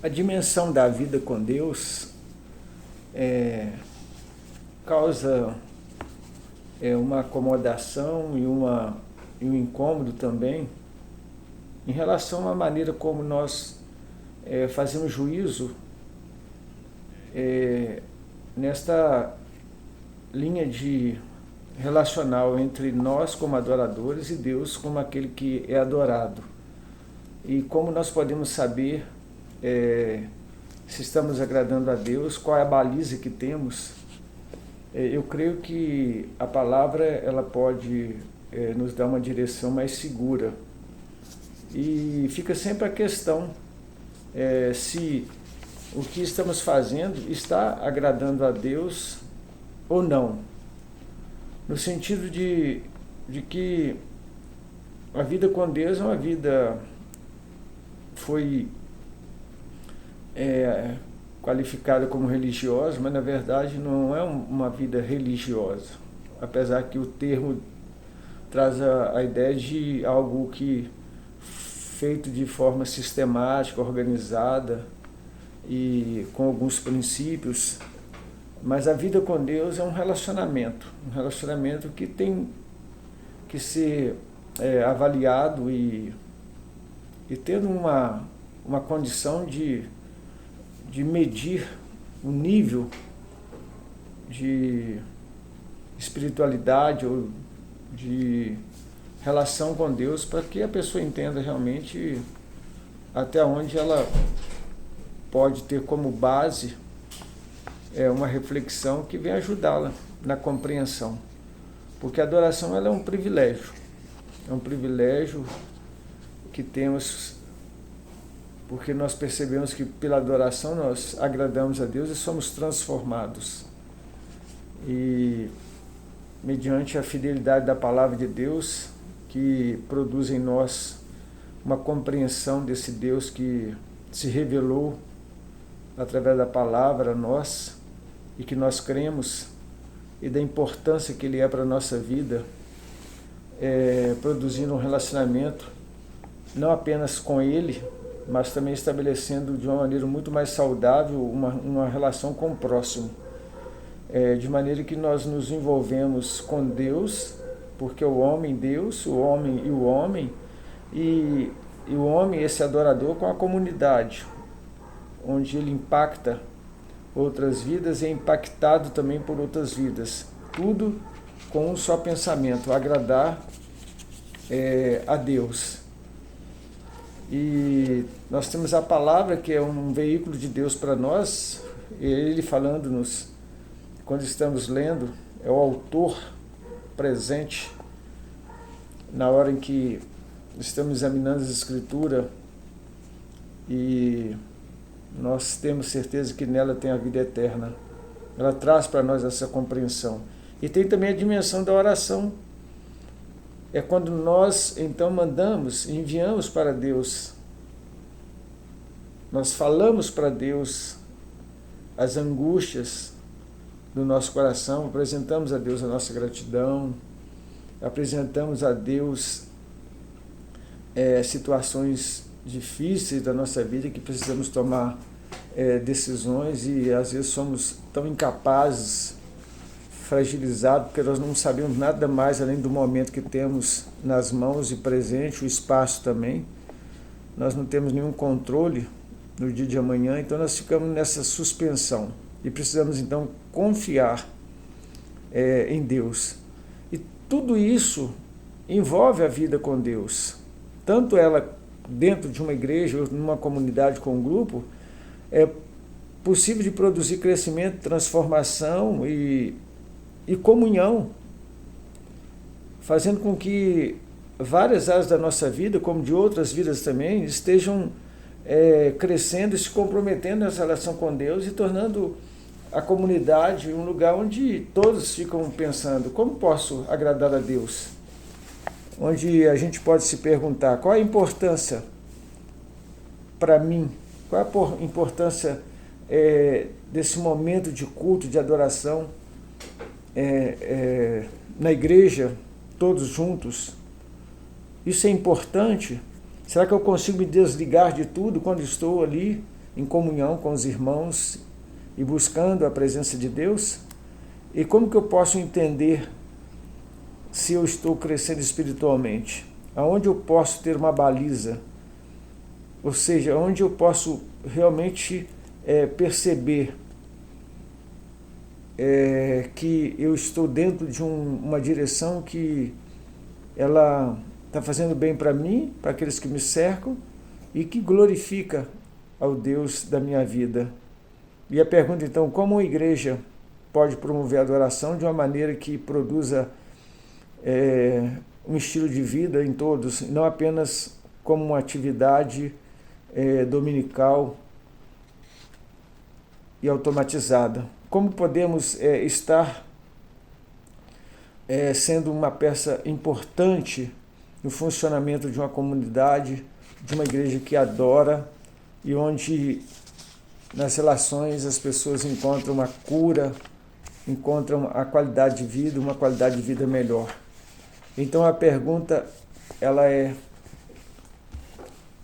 A dimensão da vida com Deus causa uma acomodação e um incômodo também em relação à maneira como nós fazemos juízo nesta linha de relacional entre nós como adoradores e Deus como aquele que é adorado. E como nós podemos saber se estamos agradando a Deus, qual é a baliza que temos. Eu creio que a palavra ela pode nos dar uma direção mais segura. E fica sempre a questão se o que estamos fazendo está agradando a Deus ou não. No sentido de que a vida com Deus é uma vida foi qualificada como religiosa, mas na verdade não é uma vida religiosa, apesar que o termo traz a ideia de algo que feito de forma sistemática, organizada e com alguns princípios, mas a vida com Deus é um relacionamento que tem que ser avaliado e tendo uma condição de medir o nível de espiritualidade ou de relação com Deus, para que a pessoa entenda realmente até onde ela pode ter como base uma reflexão que venha ajudá-la na compreensão. Porque a adoração ela é um privilégio que temos, porque nós percebemos que pela adoração nós agradamos a Deus e somos transformados. E mediante a fidelidade da palavra de Deus, que produz em nós uma compreensão desse Deus que se revelou através da palavra a nós e que nós cremos, e da importância que Ele é para a nossa vida, produzindo um relacionamento não apenas com Ele, mas também estabelecendo de uma maneira muito mais saudável uma relação com o próximo, de maneira que nós nos envolvemos com Deus, porque o homem Deus, o homem e o homem, e o homem, esse adorador, com a comunidade, onde ele impacta outras vidas e é impactado também por outras vidas. Tudo com um só pensamento, agradar a Deus. E nós temos a palavra, que é um veículo de Deus para nós, Ele falando-nos, quando estamos lendo, é o autor presente na hora em que estamos examinando as Escrituras, e nós temos certeza que nela tem a vida eterna. Ela traz para nós essa compreensão. E tem também a dimensão da oração. É quando nós então enviamos para Deus, nós falamos para Deus as angústias do nosso coração, apresentamos a Deus a nossa gratidão, apresentamos a Deus situações difíceis da nossa vida que precisamos tomar decisões, e às vezes somos tão incapazes, fragilizados, porque nós não sabemos nada mais além do momento que temos nas mãos e presente, o espaço também. Nós não temos nenhum controle no dia de amanhã, então nós ficamos nessa suspensão e precisamos então confiar em Deus. E tudo isso envolve a vida com Deus, tanto ela dentro de uma igreja ou numa comunidade com um grupo, é possível de produzir crescimento, transformação e comunhão, fazendo com que várias áreas da nossa vida, como de outras vidas também, estejam crescendo e se comprometendo nessa relação com Deus e tornando a comunidade um lugar onde todos ficam pensando: como posso agradar a Deus? Onde a gente pode se perguntar: qual a importância para mim? Qual a importância desse momento de culto, de adoração na igreja, todos juntos? Isso é importante? Será que eu consigo me desligar de tudo quando estou ali em comunhão com os irmãos e buscando a presença de Deus? E como que eu posso entender se eu estou crescendo espiritualmente? Aonde eu posso ter uma baliza? Ou seja, onde eu posso realmente perceber que eu estou dentro de uma direção que ela está fazendo bem para mim, para aqueles que me cercam, e que glorifica ao Deus da minha vida. E a pergunta então, como a igreja pode promover a adoração de uma maneira que produza um estilo de vida em todos, não apenas como uma atividade dominical e automatizada? Como podemos estar sendo uma peça importante no funcionamento de uma comunidade, de uma igreja que adora e onde nas relações as pessoas encontram uma cura, encontram a qualidade de vida, uma qualidade de vida melhor. Então a pergunta ela é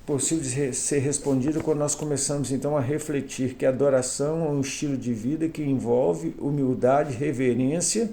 possível de ser respondida quando nós começamos então a refletir que a adoração é um estilo de vida que envolve humildade, reverência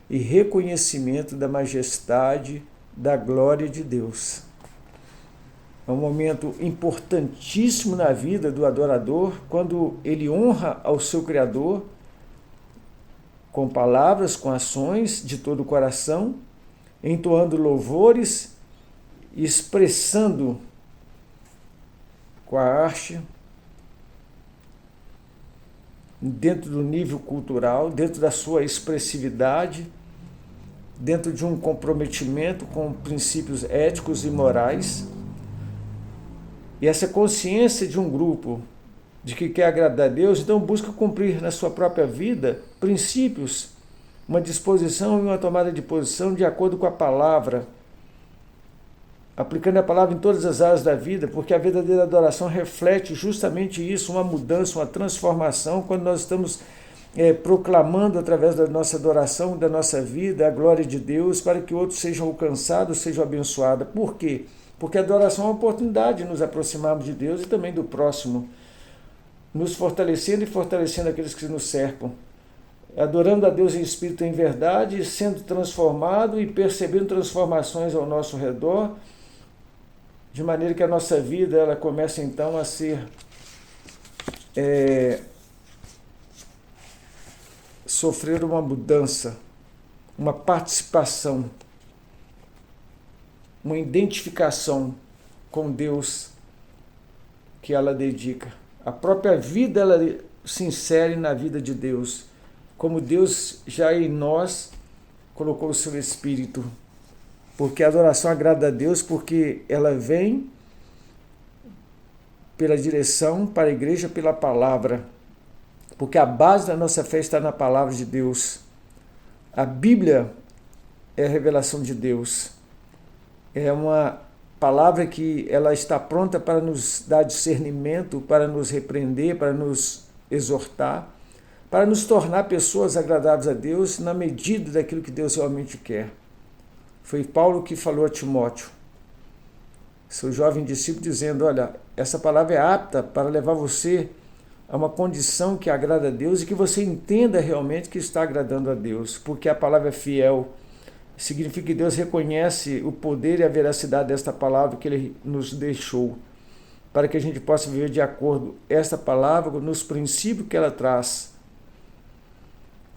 e reconhecimento da majestade, da glória de Deus. É um momento importantíssimo na vida do adorador, quando ele honra ao seu Criador com palavras, com ações de todo o coração, entoando louvores e expressando com a arte, dentro do nível cultural, dentro da sua expressividade, dentro de um comprometimento com princípios éticos e morais. E essa consciência de um grupo de que quer agradar a Deus, então busca cumprir na sua própria vida princípios, uma disposição e uma tomada de posição de acordo com a palavra, aplicando a palavra em todas as áreas da vida, porque a verdadeira adoração reflete justamente isso, uma mudança, uma transformação, quando nós estamos proclamando através da nossa adoração, da nossa vida, a glória de Deus, para que outros sejam alcançados, sejam abençoados. Por quê? Porque a adoração é uma oportunidade de nos aproximarmos de Deus e também do próximo, nos fortalecendo e fortalecendo aqueles que nos cercam. Adorando a Deus em espírito e em verdade, sendo transformado e percebendo transformações ao nosso redor, de maneira que a nossa vida ela começa então a ser sofrer uma mudança, uma participação, uma identificação com Deus que ela dedica. A própria vida ela se insere na vida de Deus, como Deus já em nós colocou o seu Espírito. Porque a adoração agrada a Deus porque ela vem pela direção para a igreja, pela palavra. Porque a base da nossa fé está na palavra de Deus. A Bíblia é a revelação de Deus. É uma palavra que ela está pronta para nos dar discernimento, para nos repreender, para nos exortar, para nos tornar pessoas agradáveis a Deus na medida daquilo que Deus realmente quer. Foi Paulo que falou a Timóteo, seu jovem discípulo, dizendo: olha, essa palavra é apta para levar você a uma condição que agrada a Deus e que você entenda realmente que está agradando a Deus, porque a palavra é fiel. Significa que Deus reconhece o poder e a veracidade desta palavra que Ele nos deixou, para que a gente possa viver de acordo esta palavra nos princípios que ela traz,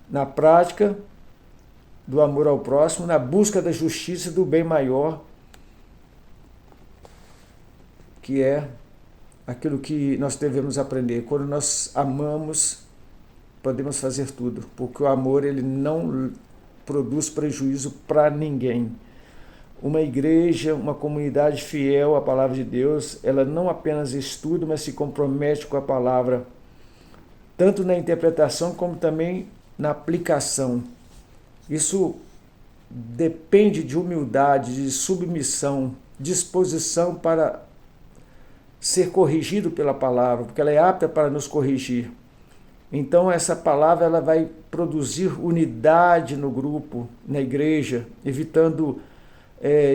na prática do amor ao próximo, na busca da justiça e do bem maior, que é aquilo que nós devemos aprender. Quando nós amamos, podemos fazer tudo, porque o amor ele não produz prejuízo para ninguém. Uma igreja, uma comunidade fiel à palavra de Deus, ela não apenas estuda, mas se compromete com a palavra, tanto na interpretação como também na aplicação. Isso depende de humildade, de submissão, disposição para ser corrigido pela palavra, porque ela é apta para nos corrigir. Então essa palavra ela vai produzir unidade no grupo, na igreja, evitando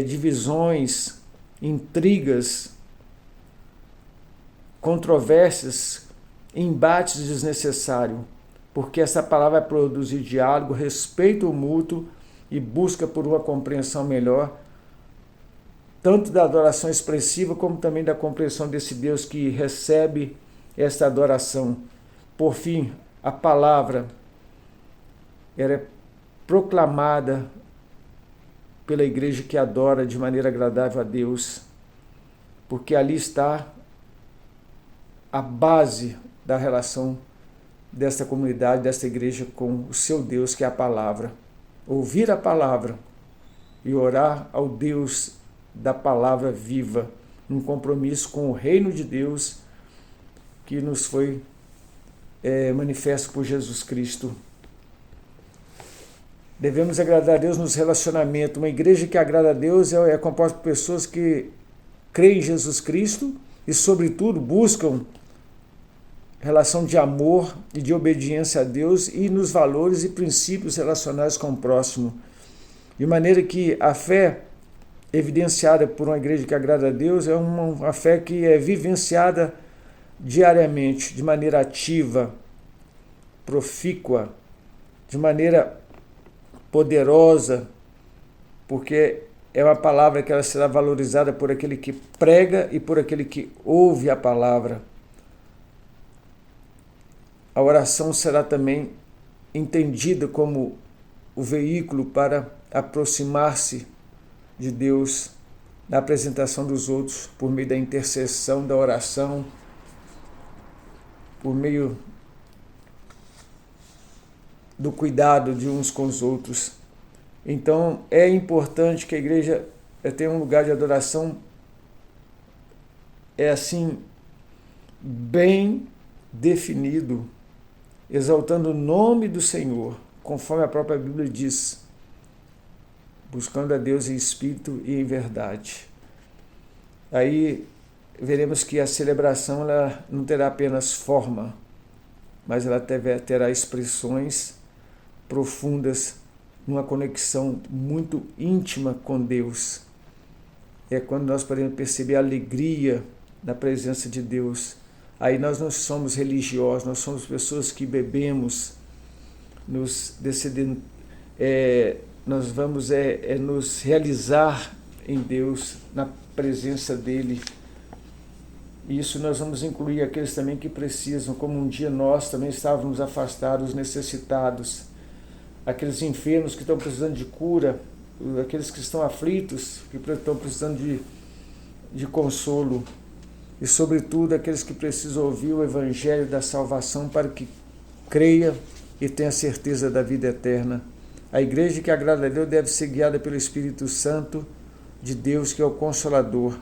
divisões, intrigas, controvérsias, embates desnecessários, porque essa palavra vai produzir diálogo, respeito mútuo e busca por uma compreensão melhor, tanto da adoração expressiva como também da compreensão desse Deus que recebe esta adoração. Por fim, a palavra era proclamada pela igreja que adora de maneira agradável a Deus, porque ali está a base da relação desta comunidade, desta igreja com o seu Deus, que é a palavra. Ouvir a palavra e orar ao Deus da palavra viva, num compromisso com o reino de Deus que nos foi manifesto por Jesus Cristo. Devemos agradar a Deus nos relacionamentos. Uma igreja que agrada a Deus é composta por pessoas que creem em Jesus Cristo e, sobretudo, buscam relação de amor e de obediência a Deus e nos valores e princípios relacionais com o próximo. De maneira que a fé evidenciada por uma igreja que agrada a Deus é uma fé que é vivenciada diariamente, de maneira ativa, profícua, de maneira poderosa, porque é uma palavra que ela será valorizada por aquele que prega e por aquele que ouve a palavra. A oração será também entendida como o veículo para aproximar-se de Deus na apresentação dos outros, por meio da intercessão, da oração, por meio do cuidado de uns com os outros. Então, é importante que a igreja tenha um lugar de adoração assim, bem definido, exaltando o nome do Senhor, conforme a própria Bíblia diz, buscando a Deus em espírito e em verdade. Aí veremos que a celebração ela não terá apenas forma, mas ela terá expressões profundas, numa conexão muito íntima com Deus. É quando nós podemos perceber a alegria na presença de Deus. Aí nós não somos religiosos, nós somos pessoas que bebemos, nós vamos nos realizar em Deus, na presença dEle. E isso nós vamos incluir aqueles também que precisam, como um dia nós também estávamos afastados, necessitados, aqueles enfermos que estão precisando de cura, aqueles que estão aflitos, que estão precisando de consolo, e sobretudo aqueles que precisam ouvir o Evangelho da salvação para que creia e tenha certeza da vida eterna. A igreja que agrada a Deus deve ser guiada pelo Espírito Santo de Deus, que é o Consolador.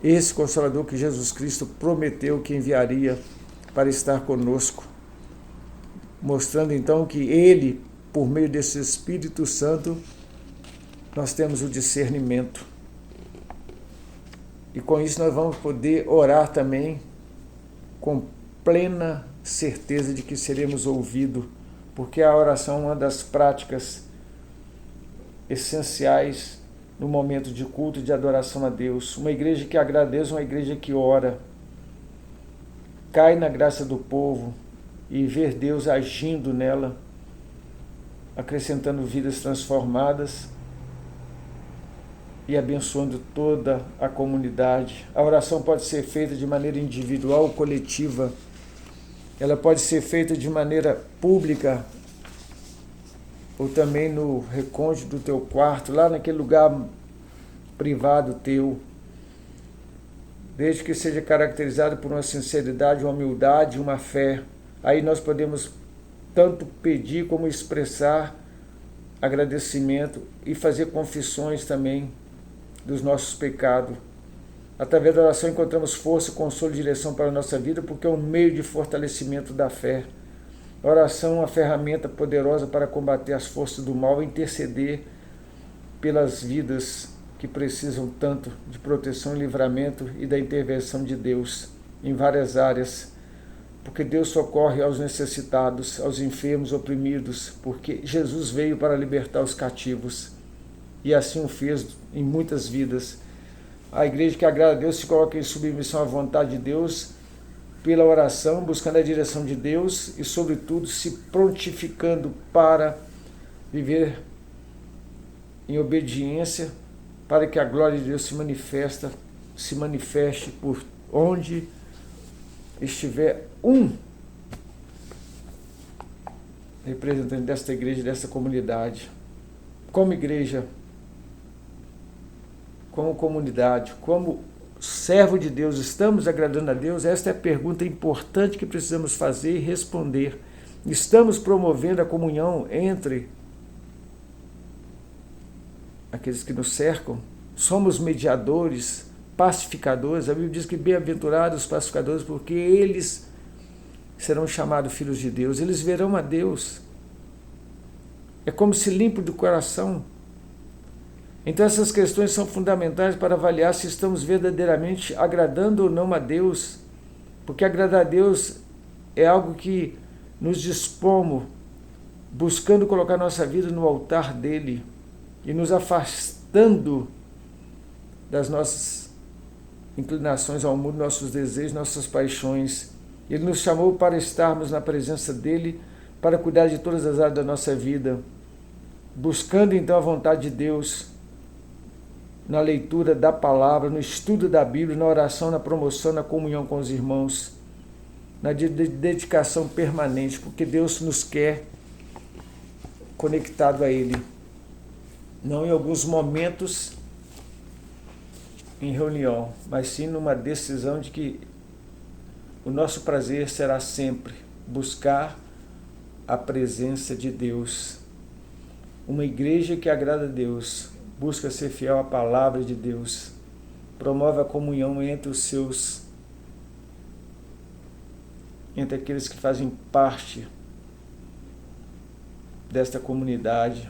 Esse Consolador que Jesus Cristo prometeu que enviaria para estar conosco, mostrando então que Ele, por meio desse Espírito Santo, nós temos o discernimento. E com isso nós vamos poder orar também com plena certeza de que seremos ouvidos, porque a oração é uma das práticas essenciais no momento de culto e de adoração a Deus. Uma igreja que agradece, uma igreja que ora, cai na graça do povo e ver Deus agindo nela, acrescentando vidas transformadas e abençoando toda a comunidade. A oração pode ser feita de maneira individual ou coletiva. Ela pode ser feita de maneira pública ou também no recôndito do teu quarto, lá naquele lugar privado teu, desde que seja caracterizado por uma sinceridade, uma humildade, uma fé. Aí nós podemos tanto pedir como expressar agradecimento e fazer confissões também dos nossos pecados. Através da oração encontramos força, consolo e direção para a nossa vida, porque é um meio de fortalecimento da fé. A oração é uma ferramenta poderosa para combater as forças do mal e interceder pelas vidas que precisam tanto de proteção e livramento e da intervenção de Deus em várias áreas. Porque Deus socorre aos necessitados, aos enfermos, oprimidos, porque Jesus veio para libertar os cativos. E assim o fez em muitas vidas. A igreja que agrada a Deus se coloca em submissão à vontade de Deus pela oração, buscando a direção de Deus e, sobretudo, se prontificando para viver em obediência, para que a glória de Deus se manifeste por onde estiver um representante desta igreja, desta comunidade. Como igreja, como comunidade, como servo de Deus, estamos agradando a Deus? Esta é a pergunta importante que precisamos fazer e responder. Estamos promovendo a comunhão entre aqueles que nos cercam? Somos mediadores, pacificadores? A Bíblia diz que bem-aventurados os pacificadores, porque eles serão chamados filhos de Deus, eles verão a Deus. É como se limpo do coração. Então essas questões são fundamentais para avaliar se estamos verdadeiramente agradando ou não a Deus, porque agradar a Deus é algo que nos dispomos, buscando colocar nossa vida no altar dele e nos afastando das nossas inclinações ao mundo, nossos desejos, nossas paixões. Ele nos chamou para estarmos na presença dele, para cuidar de todas as áreas da nossa vida, buscando então a vontade de Deus, na leitura da palavra, no estudo da Bíblia, na oração, na promoção, na comunhão com os irmãos, na dedicação permanente, porque Deus nos quer conectado a Ele, não em alguns momentos em reunião, mas sim numa decisão de que o nosso prazer será sempre buscar a presença de Deus. Uma igreja que agrada a Deus busca ser fiel à palavra de Deus, promove a comunhão entre aqueles que fazem parte desta comunidade.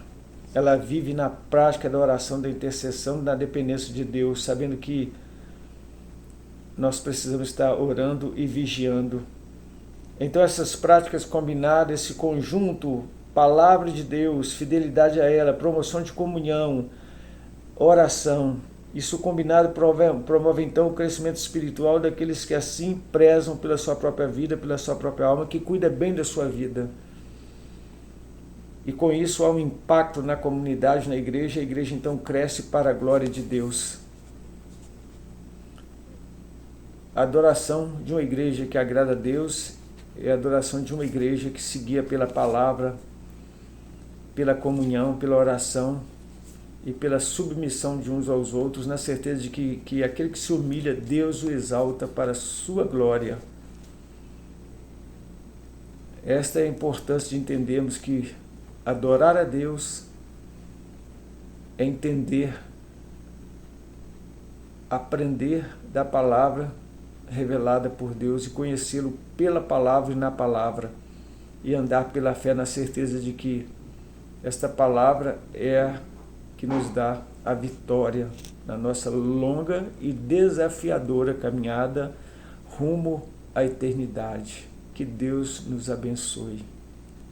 Ela vive na prática da oração, da intercessão, da dependência de Deus, sabendo que nós precisamos estar orando e vigiando. Então essas práticas combinadas, esse conjunto, palavra de Deus, fidelidade a ela, promoção de comunhão, oração, isso combinado promove então o crescimento espiritual daqueles que assim prezam pela sua própria vida, pela sua própria alma, que cuida bem da sua vida. E com isso há um impacto na comunidade, na igreja, a igreja então cresce para a glória de Deus. A adoração de uma igreja que agrada a Deus é a adoração de uma igreja que se guia pela palavra, pela comunhão, pela oração e pela submissão de uns aos outros, na certeza de que aquele que se humilha, Deus o exalta para a sua glória. Esta é a importância de entendermos que adorar a Deus é entender, aprender da palavra revelada por Deus e conhecê-lo pela palavra e na palavra, e andar pela fé na certeza de que esta palavra é a que nos dá a vitória na nossa longa e desafiadora caminhada rumo à eternidade. Que Deus nos abençoe.